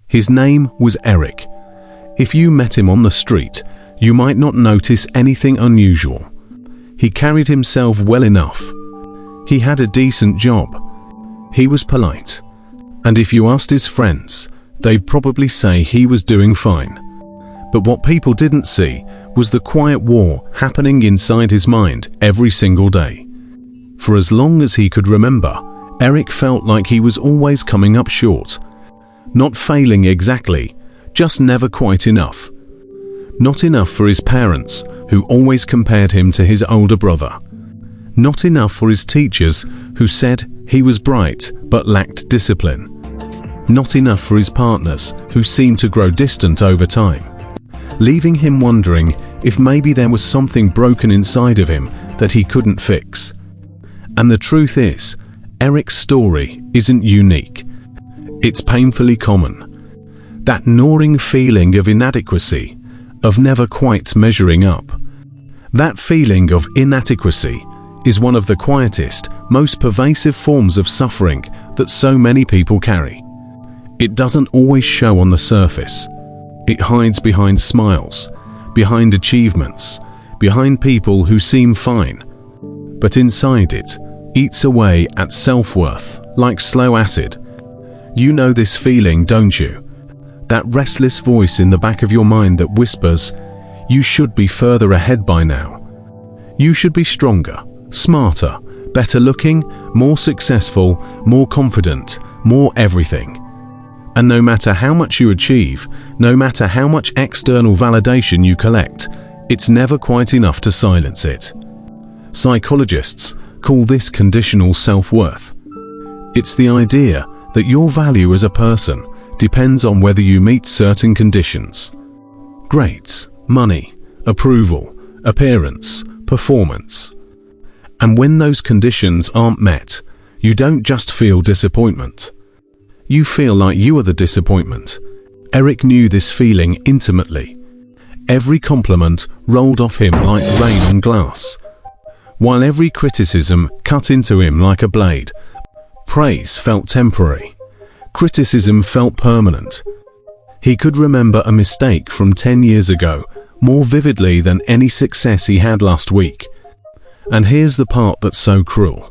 His name was Eric. If you met him on the street, you might not notice anything unusual. He carried himself well enough. He had a decent job. He was polite. And if you asked his friends, they'd probably say he was doing fine. But what people didn't see was the quiet war happening inside his mind every single day. For as long as he could remember, Eric felt like he was always coming up short. Not failing exactly, just never quite enough. Not enough for his parents, who always compared him to his older brother. Not enough for his teachers, who said he was bright but lacked discipline. Not enough for his partners, who seemed to grow distant over time, leaving him wondering if maybe there was something broken inside of him that he couldn't fix. And the truth is, Eric's story isn't unique. It's painfully common. That gnawing feeling of inadequacy, of never quite measuring up. That feeling of inadequacy is one of the quietest, most pervasive forms of suffering that so many people carry. It doesn't always show on the surface. It hides behind smiles, behind achievements, behind people who seem fine. But inside it, eats away at self-worth like slow acid. You know this feeling, don't you? That restless voice in the back of your mind that whispers, you should be further ahead by now. You should be stronger, smarter, better looking, more successful, more confident, more everything. And no matter how much you achieve, no matter how much external validation you collect, it's never quite enough to silence it. Psychologists call this conditional self-worth. It's the idea that your value as a person depends on whether you meet certain conditions. Grades, money, approval, appearance, performance. And when those conditions aren't met, you don't just feel disappointment. You feel like you are the disappointment. Eric knew this feeling intimately. Every compliment rolled off him like rain on glass, while every criticism cut into him like a blade. Praise felt temporary. Criticism felt permanent. He could remember a mistake from 10 years ago more vividly than any success he had last week. And here's the part that's so cruel.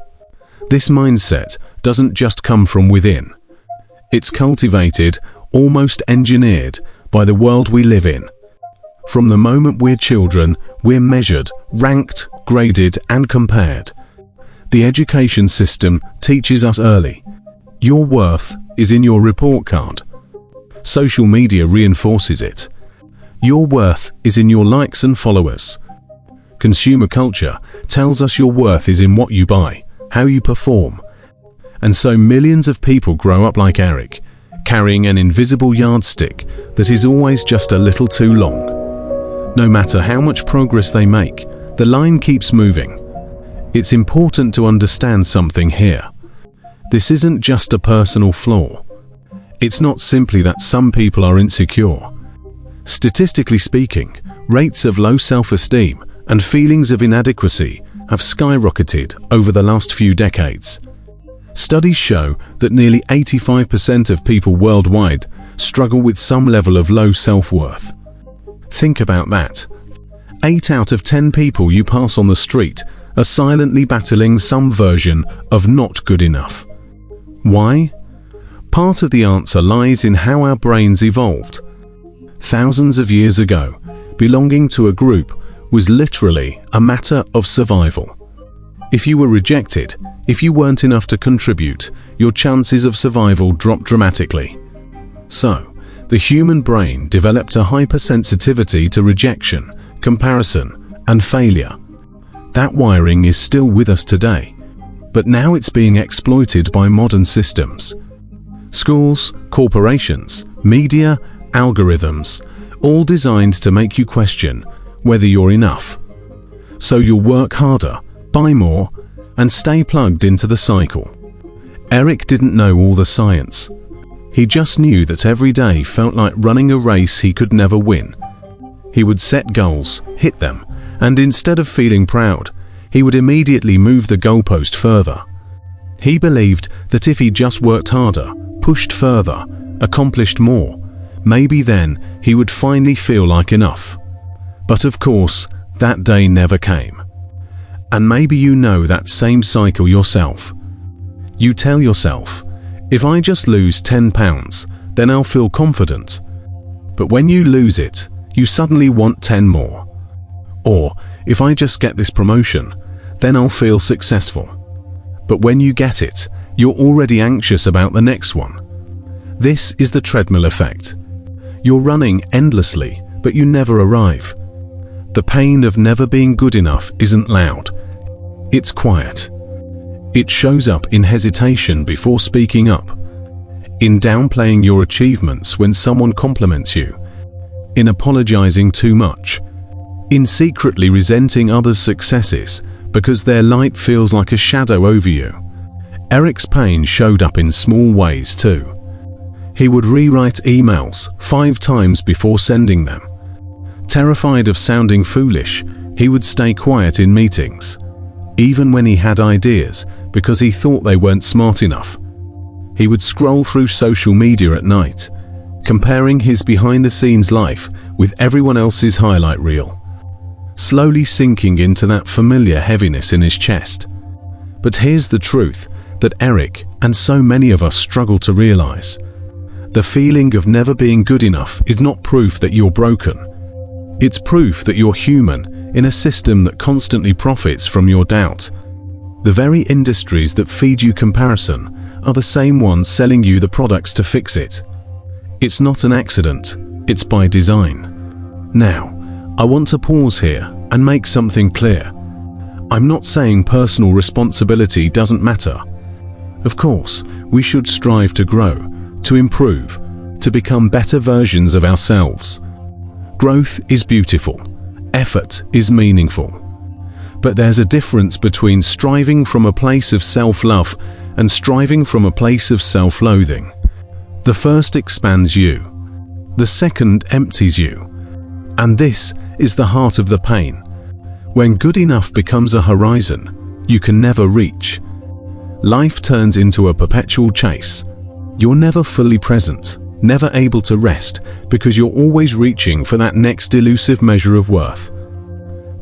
This mindset doesn't just come from within. It's cultivated, almost engineered, by the world we live in. From the moment we're children, we're measured, ranked, graded, and compared. The education system teaches us early. Your worth is in your report card. Social media reinforces it. Your worth is in your likes and followers. Consumer culture tells us your worth is in what you buy, how you perform. And so millions of people grow up like Eric, carrying an invisible yardstick that is always just a little too long. No matter how much progress they make, the line keeps moving. It's important to understand something here. This isn't just a personal flaw. It's not simply that some people are insecure. Statistically speaking, rates of low self-esteem and feelings of inadequacy have skyrocketed over the last few decades. Studies show that nearly 85% of people worldwide struggle with some level of low self-worth. Think about that. 8 out of 10 people you pass on the street are silently battling some version of not good enough. Why? Part of the answer lies in how our brains evolved. Thousands of years ago, belonging to a group was literally a matter of survival. If you were rejected, if you weren't enough to contribute, your chances of survival dropped dramatically. So, the human brain developed a hypersensitivity to rejection, comparison, and failure. That wiring is still with us today, but now it's being exploited by modern systems. Schools, corporations, media, algorithms, all designed to make you question whether you're enough. So you'll work harder, buy more, and stay plugged into the cycle. Eric didn't know all the science. He just knew that every day felt like running a race he could never win. He would set goals, hit them, and instead of feeling proud, he would immediately move the goalpost further. He believed that if he just worked harder, pushed further, accomplished more, Maybe then he would finally feel like enough. But of course, that day never came. And maybe you know that same cycle yourself. You tell yourself, if I just lose 10 pounds, then I'll feel confident. But when you lose it, you suddenly want 10 more. Or, if I just get this promotion, then I'll feel successful. But when you get it, you're already anxious about the next one. This is the treadmill effect. You're running endlessly, but you never arrive. The pain of never being good enough isn't loud. It's quiet. It shows up in hesitation before speaking up, in downplaying your achievements when someone compliments you, in apologizing too much, in secretly resenting others' successes because their light feels like a shadow over you. Eric's pain showed up in small ways too. He would rewrite emails 5 times before sending them. Terrified of sounding foolish, he would stay quiet in meetings, even when he had ideas, because he thought they weren't smart enough. He would scroll through social media at night, comparing his behind-the-scenes life with everyone else's highlight reel, slowly sinking into that familiar heaviness in his chest. But here's the truth that Eric and so many of us struggle to realize. The feeling of never being good enough is not proof that you're broken. It's proof that you're human in a system that constantly profits from your doubt. The very industries that feed you comparison are the same ones selling you the products to fix it. It's not an accident, it's by design. Now, I want to pause here and make something clear. I'm not saying personal responsibility doesn't matter. Of course, we should strive to grow, to improve, to become better versions of ourselves. Growth is beautiful. Effort is meaningful. But there's a difference between striving from a place of self-love and striving from a place of self-loathing. The first expands you. The second empties you. And this is the heart of the pain. When good enough becomes a horizon you can never reach, life turns into a perpetual chase. You're never fully present, never able to rest, because you're always reaching for that next elusive measure of worth.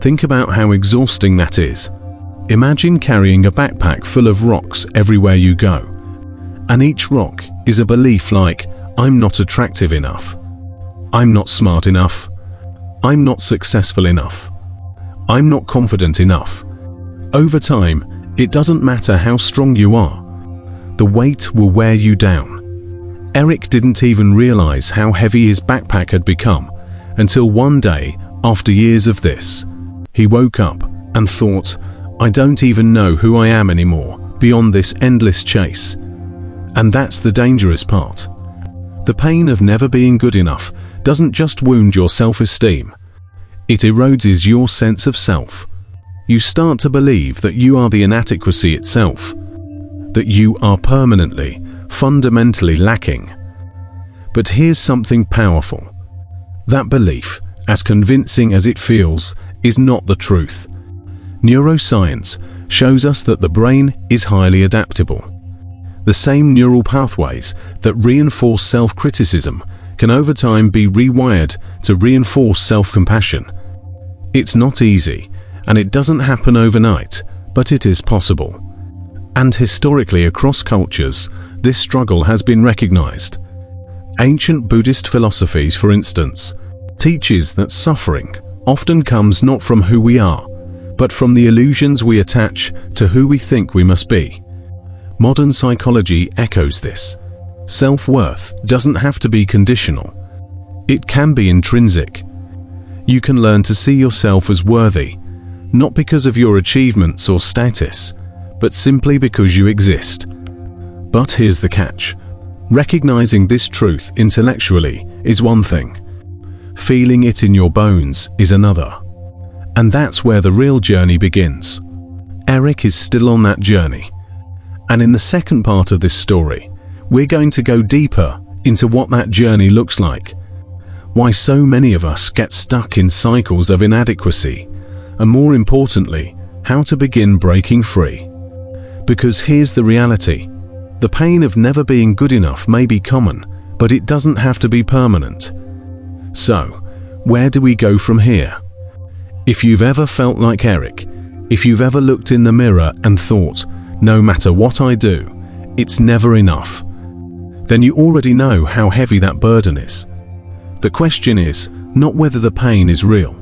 Think about how exhausting that is. Imagine carrying a backpack full of rocks everywhere you go. And each rock is a belief like, I'm not attractive enough. I'm not smart enough. I'm not successful enough. I'm not confident enough. Over time, it doesn't matter how strong you are. The weight will wear you down. Eric didn't even realize how heavy his backpack had become until one day, after years of this, he woke up and thought, I don't even know who I am anymore beyond this endless chase. And that's the dangerous part. The pain of never being good enough doesn't just wound your self-esteem. It erodes your sense of self. You start to believe that you are the inadequacy itself, that you are permanently, fundamentally lacking. But here's something powerful. That belief, as convincing as it feels, is not the truth. Neuroscience shows us that the brain is highly adaptable. The same neural pathways that reinforce self-criticism can over time be rewired to reinforce self-compassion. It's not easy, and it doesn't happen overnight, but it is possible. And historically across cultures, this struggle has been recognized. Ancient Buddhist philosophies, for instance, teaches that suffering often comes not from who we are, but from the illusions we attach to who we think we must be. Modern psychology echoes this. Self-worth doesn't have to be conditional. It can be intrinsic. You can learn to see yourself as worthy, not because of your achievements or status, but simply because you exist. But here's the catch. Recognizing this truth intellectually is one thing. Feeling it in your bones is another. And that's where the real journey begins. Eric is still on that journey. And in the second part of this story, we're going to go deeper into what that journey looks like, why so many of us get stuck in cycles of inadequacy, and more importantly, how to begin breaking free. Because here's the reality. The pain of never being good enough may be common, but it doesn't have to be permanent. So, where do we go from here? If you've ever felt like Eric, if you've ever looked in the mirror and thought, no matter what I do, it's never enough, then you already know how heavy that burden is. The question is not whether the pain is real.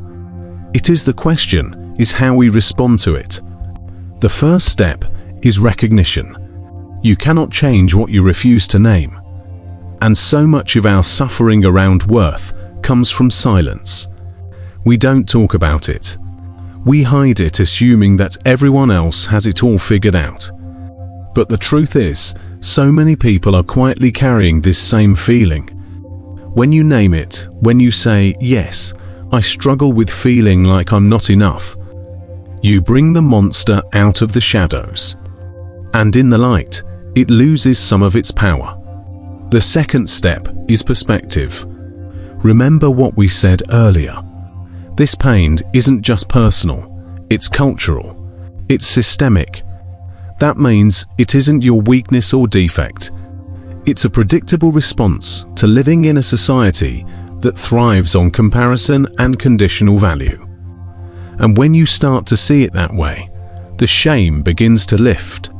The question is how we respond to it. The first step is recognition. You cannot change what you refuse to name. And so much of our suffering around worth comes from silence. We don't talk about it. We hide it, assuming that everyone else has it all figured out. But the truth is, so many people are quietly carrying this same feeling. When you name it, when you say, yes, I struggle with feeling like I'm not enough, you bring the monster out of the shadows. And in the light, it loses some of its power. The second step is perspective. Remember what we said earlier. This pain isn't just personal, it's cultural, it's systemic. That means it isn't your weakness or defect. It's a predictable response to living in a society that thrives on comparison and conditional value. And when you start to see it that way, the shame begins to lift.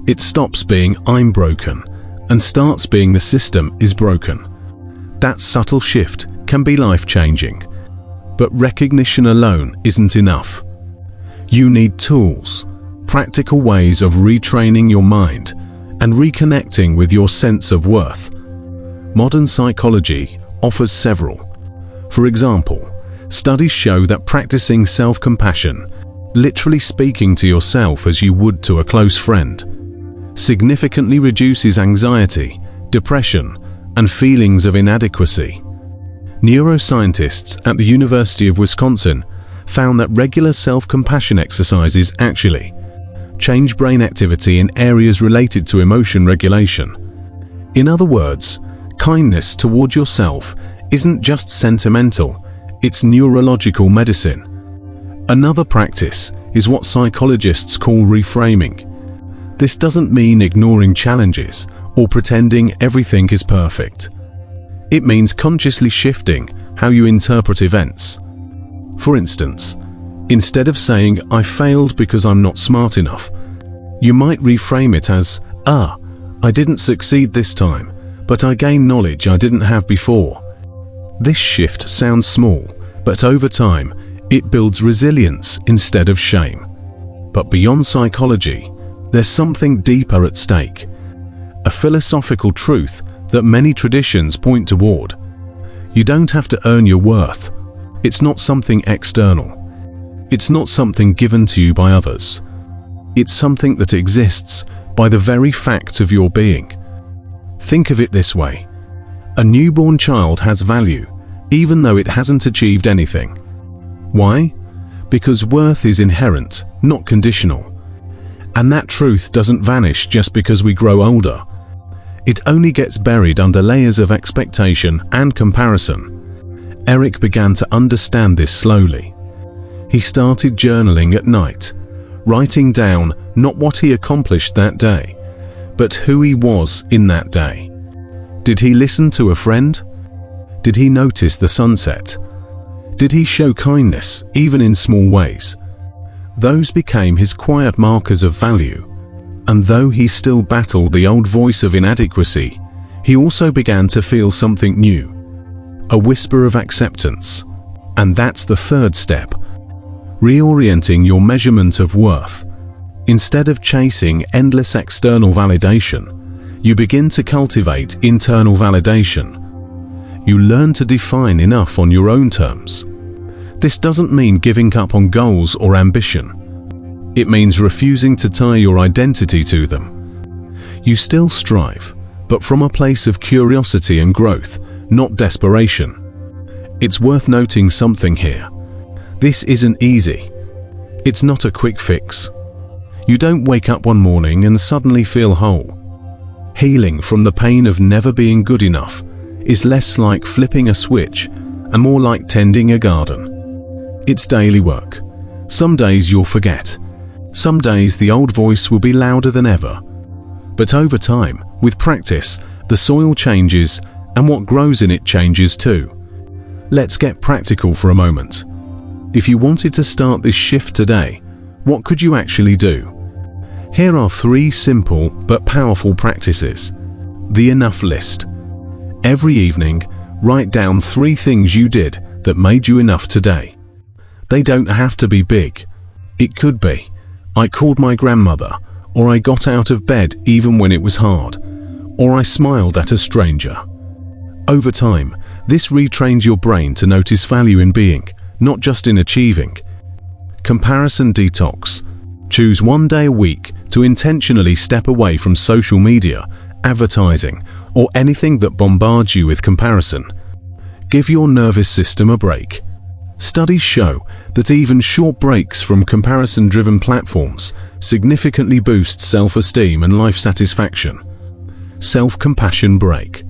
It stops being I'm broken and starts being the system is broken. That subtle shift can be life-changing. But recognition alone isn't enough. You need tools, practical ways of retraining your mind and reconnecting with your sense of worth. Modern psychology offers several. For example, studies show that practicing self-compassion, literally speaking to yourself as you would to a close friend, significantly reduces anxiety, depression, and feelings of inadequacy. Neuroscientists at the University of Wisconsin found that regular self-compassion exercises actually change brain activity in areas related to emotion regulation. In other words, kindness toward yourself isn't just sentimental, it's neurological medicine. Another practice is what psychologists call reframing. This doesn't mean ignoring challenges or pretending everything is perfect. It means consciously shifting how you interpret events. For instance, instead of saying, I failed because I'm not smart enough, you might reframe it as, I didn't succeed this time, but I gained knowledge I didn't have before. This shift sounds small, but over time, it builds resilience instead of shame. But beyond psychology, there's something deeper at stake. A philosophical truth that many traditions point toward. You don't have to earn your worth. It's not something external. It's not something given to you by others. It's something that exists by the very fact of your being. Think of it this way. A newborn child has value, even though it hasn't achieved anything. Why? Because worth is inherent, not conditional. And that truth doesn't vanish just because we grow older. It only gets buried under layers of expectation and comparison. Eric began to understand this slowly. He started journaling at night, writing down not what he accomplished that day, but who he was in that day. Did he listen to a friend? Did he notice the sunset? Did he show kindness, even in small ways? Those became his quiet markers of value. And though he still battled the old voice of inadequacy, he also began to feel something new, a whisper of acceptance. And that's the third step, reorienting your measurement of worth. Instead of chasing endless external validation, you begin to cultivate internal validation. You learn to define enough on your own terms. This doesn't mean giving up on goals or ambition. It means refusing to tie your identity to them. You still strive, but from a place of curiosity and growth, not desperation. It's worth noting something here. This isn't easy. It's not a quick fix. You don't wake up one morning and suddenly feel whole. Healing from the pain of never being good enough is less like flipping a switch and more like tending a garden. It's daily work. Some days you'll forget. Some days the old voice will be louder than ever. But over time, with practice, the soil changes and what grows in it changes too. Let's get practical for a moment. If you wanted to start this shift today, what could you actually do? Here are 3 simple but powerful practices. The enough list. Every evening, write down 3 things you did that made you enough today. They don't have to be big. It could be, I called my grandmother, or I got out of bed even when it was hard, or I smiled at a stranger. Over time, this retrains your brain to notice value in being, not just in achieving. Comparison detox. Choose 1 day a week to intentionally step away from social media, advertising, or anything that bombards you with comparison. Give your nervous system a break. Studies show that even short breaks from comparison-driven platforms significantly boost self-esteem and life satisfaction. Self-compassion break.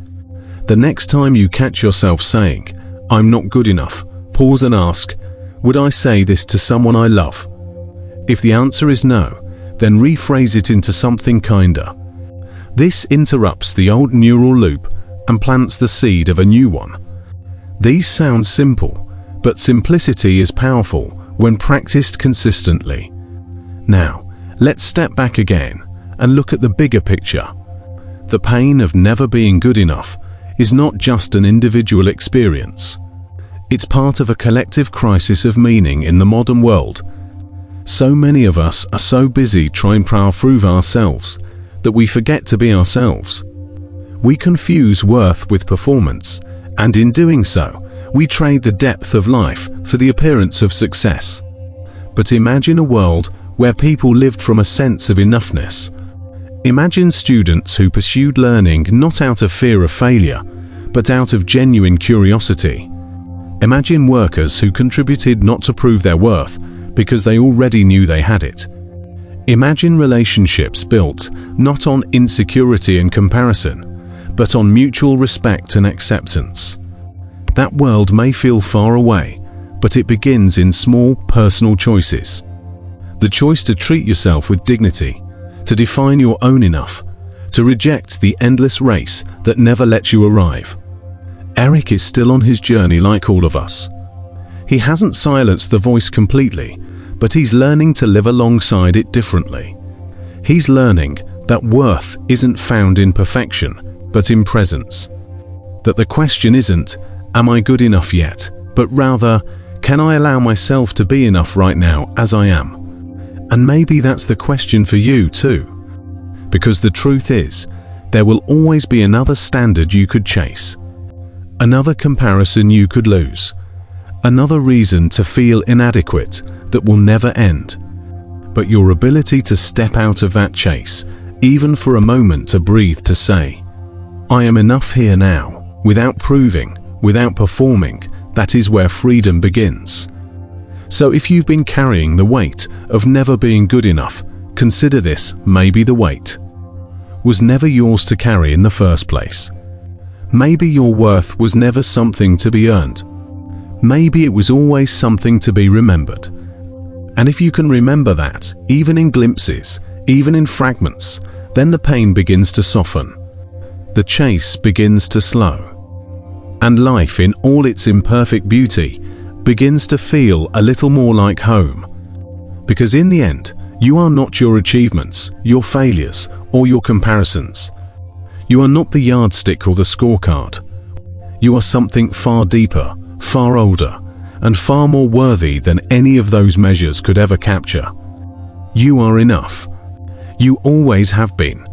The next time you catch yourself saying, "I'm not good enough," pause and ask, "Would I say this to someone I love?" If the answer is no, then rephrase it into something kinder. This interrupts the old neural loop and plants the seed of a new one. These sound simple, but simplicity is powerful when practiced consistently. Now, let's step back again and look at the bigger picture. The pain of never being good enough is not just an individual experience. It's part of a collective crisis of meaning in the modern world. So many of us are so busy trying to prove ourselves that we forget to be ourselves. We confuse worth with performance, and in doing so, we trade the depth of life for the appearance of success. But imagine a world where people lived from a sense of enoughness. Imagine students who pursued learning not out of fear of failure, but out of genuine curiosity. Imagine workers who contributed not to prove their worth, because they already knew they had it. Imagine relationships built not on insecurity and comparison, but on mutual respect and acceptance. That world may feel far away, but it begins in small personal choices. The choice to treat yourself with dignity, to define your own enough, to reject the endless race that never lets you arrive. Eric is still on his journey like all of us. He hasn't silenced the voice completely, but he's learning to live alongside it differently. He's learning that worth isn't found in perfection, but in presence. That the question isn't, "Am I good enough yet?" but rather, "Can I allow myself to be enough right now as I am?" And maybe that's the question for you too. Because the truth is, there will always be another standard you could chase. Another comparison you could lose. Another reason to feel inadequate that will never end. But your ability to step out of that chase, even for a moment to breathe, to say, "I am enough here now," without proving, without performing, that is where freedom begins. So if you've been carrying the weight of never being good enough, consider this: maybe the weight was never yours to carry in the first place. Maybe your worth was never something to be earned. Maybe it was always something to be remembered. And if you can remember that, even in glimpses, even in fragments, then the pain begins to soften. The chase begins to slow. And life in all its imperfect beauty begins to feel a little more like home. Because in the end, you are not your achievements, your failures, or your comparisons. You are not the yardstick or the scorecard. You are something far deeper, far older, and far more worthy than any of those measures could ever capture. You are enough. You always have been,